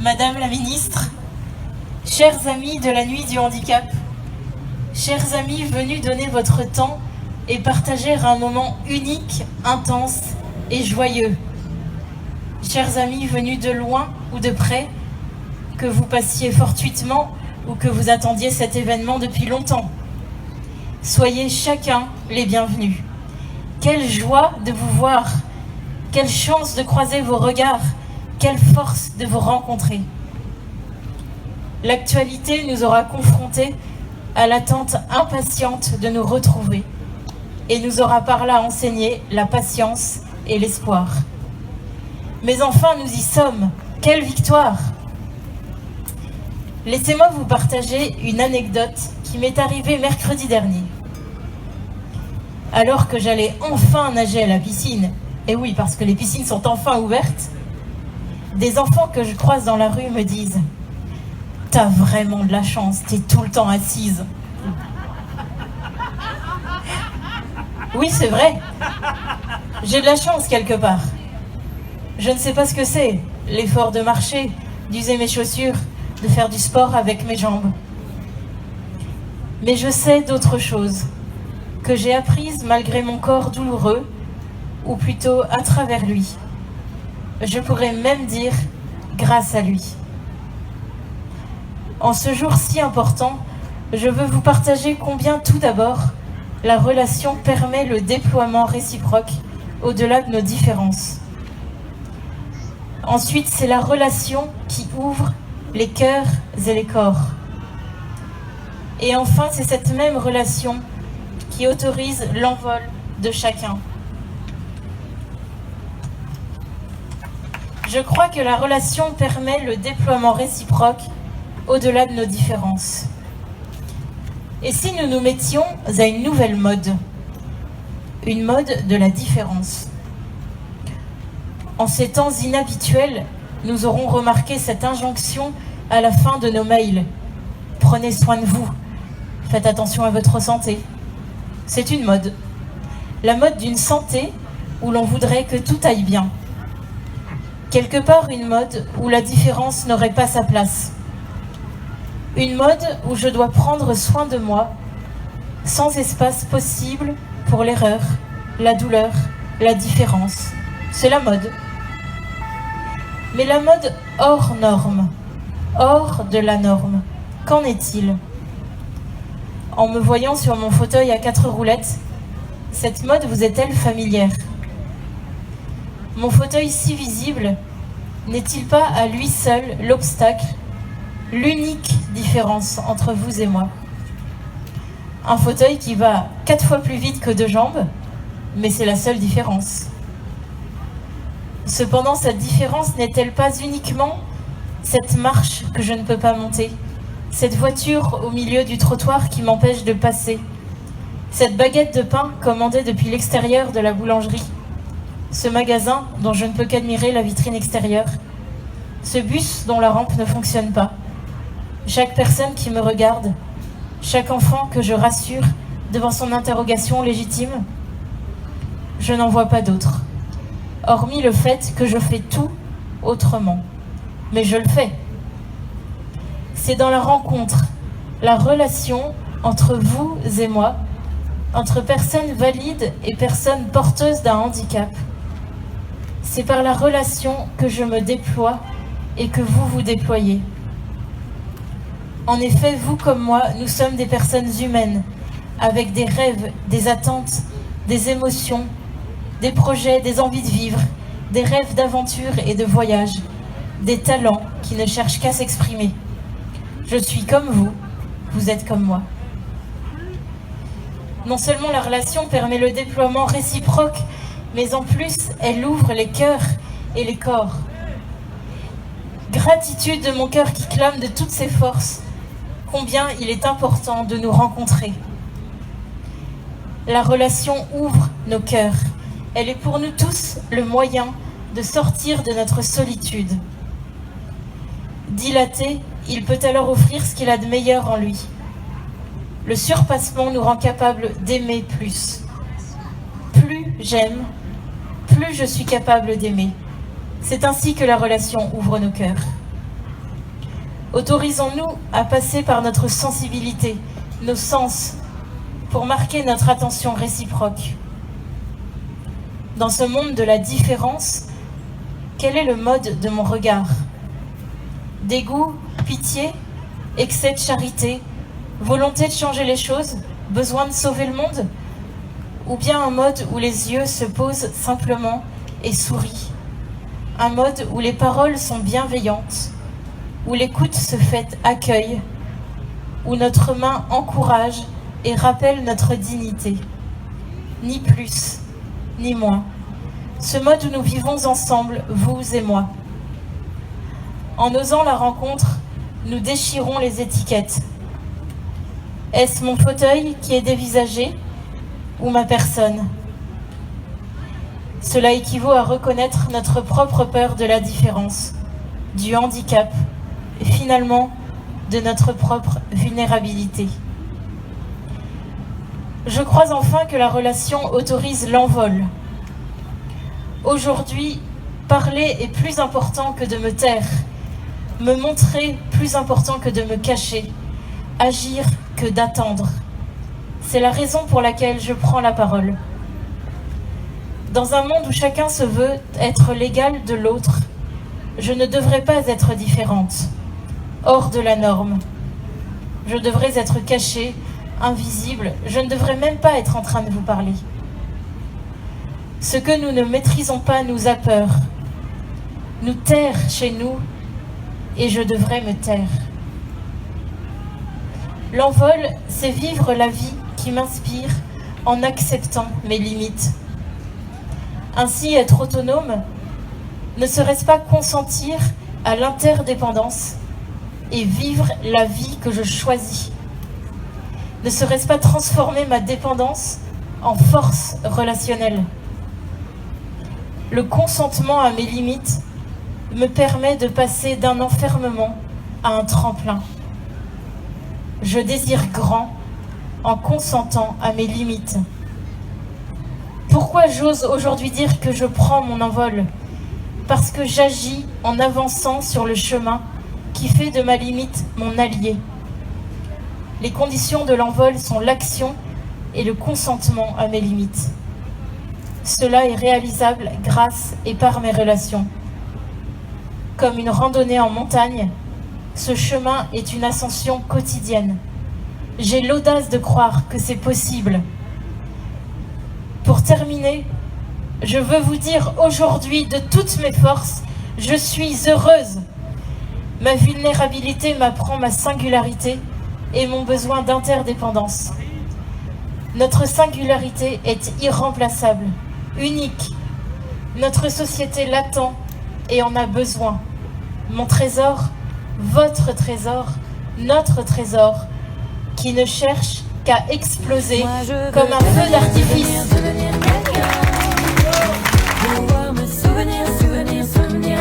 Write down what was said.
Madame la Ministre, chers amis de la nuit du handicap, chers amis venus donner votre temps et partager un moment unique, intense et joyeux, chers amis venus de loin ou de près, que vous passiez fortuitement ou que vous attendiez cet événement depuis longtemps, soyez chacun les bienvenus. Quelle joie de vous voir, quelle chance de croiser vos regards, quelle force de vous rencontrer. L'actualité nous aura confrontés à l'attente impatiente de nous retrouver et nous aura par là enseigné la patience et l'espoir. Mais enfin, nous y sommes. Quelle victoire! Laissez-moi vous partager une anecdote qui m'est arrivée mercredi dernier. Alors que j'allais enfin nager à la piscine, et oui, parce que les piscines sont enfin ouvertes, des enfants que je croise dans la rue me disent « T'as vraiment de la chance, t'es tout le temps assise. » Oui, c'est vrai. J'ai de la chance quelque part. Je ne sais pas ce que c'est, l'effort de marcher, d'user mes chaussures, de faire du sport avec mes jambes. Mais je sais d'autres choses, que j'ai apprises malgré mon corps douloureux, ou plutôt à travers lui. Je pourrais même dire grâce à lui. En ce jour si important, je veux vous partager combien tout d'abord, la relation permet le déploiement réciproque au-delà de nos différences. Ensuite, c'est la relation qui ouvre les cœurs et les corps. Et enfin, c'est cette même relation qui autorise l'envol de chacun. Je crois que la relation permet le déploiement réciproque au-delà de nos différences. Et si nous nous mettions à une nouvelle mode, une mode de la différence? En ces temps inhabituels, nous aurons remarqué cette injonction à la fin de nos mails. Prenez soin de vous, faites attention à votre santé. C'est une mode. La mode d'une santé où l'on voudrait que tout aille bien. Quelque part une mode où la différence n'aurait pas sa place. Une mode où je dois prendre soin de moi, sans espace possible pour l'erreur, la douleur, la différence. C'est la mode. Mais la mode hors norme, hors de la norme, qu'en est-il? En me voyant sur mon fauteuil à 4 roulettes, cette mode vous est-elle familière? Mon fauteuil si visible, n'est-il pas à lui seul l'obstacle, l'unique différence entre vous et moi? Un fauteuil qui va 4 fois plus vite que 2 jambes, mais c'est la seule différence. Cependant, cette différence n'est-elle pas uniquement cette marche que je ne peux pas monter, cette voiture au milieu du trottoir qui m'empêche de passer, cette baguette de pain commandée depuis l'extérieur de la boulangerie, ce magasin dont je ne peux qu'admirer la vitrine extérieure, ce bus dont la rampe ne fonctionne pas, chaque personne qui me regarde, chaque enfant que je rassure devant son interrogation légitime? Je n'en vois pas d'autre, hormis le fait que je fais tout autrement. Mais je le fais. C'est dans la rencontre, la relation entre vous et moi, entre personnes valides et personnes porteuses d'un handicap. C'est par la relation que je me déploie et que vous vous déployez. En effet, vous comme moi, nous sommes des personnes humaines, avec des rêves, des attentes, des émotions, des projets, des envies de vivre, des rêves d'aventure et de voyage, des talents qui ne cherchent qu'à s'exprimer. Je suis comme vous, vous êtes comme moi. Non seulement la relation permet le déploiement réciproque, mais en plus, elle ouvre les cœurs et les corps. Gratitude de mon cœur qui clame de toutes ses forces, combien il est important de nous rencontrer. La relation ouvre nos cœurs. Elle est pour nous tous le moyen de sortir de notre solitude. Dilaté, il peut alors offrir ce qu'il a de meilleur en lui. Le surpassement nous rend capables d'aimer plus. Plus j'aime, plus je suis capable d'aimer. C'est ainsi que la relation ouvre nos cœurs. Autorisons-nous à passer par notre sensibilité, nos sens, pour marquer notre attention réciproque. Dans ce monde de la différence, quel est le mode de mon regard? Dégoût, pitié, excès de charité, volonté de changer les choses, besoin de sauver le monde? Ou bien un mode où les yeux se posent simplement et sourient? Un mode où les paroles sont bienveillantes, où l'écoute se fait accueil, où notre main encourage et rappelle notre dignité. Ni plus, ni moins. Ce mode où nous vivons ensemble, vous et moi. En osant la rencontre, nous déchirons les étiquettes. Est-ce mon fauteuil qui est dévisagé ou ma personne? Cela équivaut à reconnaître notre propre peur de la différence, du handicap et finalement de notre propre vulnérabilité. Je crois enfin que la relation autorise l'envol. Aujourd'hui, parler est plus important que de me taire, me montrer plus important que de me cacher, agir que d'attendre. C'est la raison pour laquelle je prends la parole. Dans un monde où chacun se veut être l'égal de l'autre, je ne devrais pas être différente, hors de la norme. Je devrais être cachée, invisible, je ne devrais même pas être en train de vous parler. Ce que nous ne maîtrisons pas nous a peur. Nous taire chez nous, et je devrais me taire. L'envol, c'est vivre la vie qui m'inspire en acceptant mes limites. Ainsi, être autonome, ne serait-ce pas consentir à l'interdépendance et vivre la vie que je choisis? Ne serait-ce pas transformer ma dépendance en force relationnelle? Le consentement à mes limites me permet de passer d'un enfermement à un tremplin. Je désire grand en consentant à mes limites. Pourquoi j'ose aujourd'hui dire que je prends mon envol? Parce que j'agis en avançant sur le chemin qui fait de ma limite mon allié. Les conditions de l'envol sont l'action et le consentement à mes limites. Cela est réalisable grâce et par mes relations. Comme une randonnée en montagne, ce chemin est une ascension quotidienne. J'ai l'audace de croire que c'est possible. Pour terminer, je veux vous dire aujourd'hui de toutes mes forces, je suis heureuse. Ma vulnérabilité m'apprend ma singularité et mon besoin d'interdépendance. Notre singularité est irremplaçable, unique. Notre société l'attend et en a besoin. Mon trésor, votre trésor, notre trésor, qui ne cherche qu'à exploser comme un feu d'artifice. Pouvoir me souvenir, souvenir, souvenir.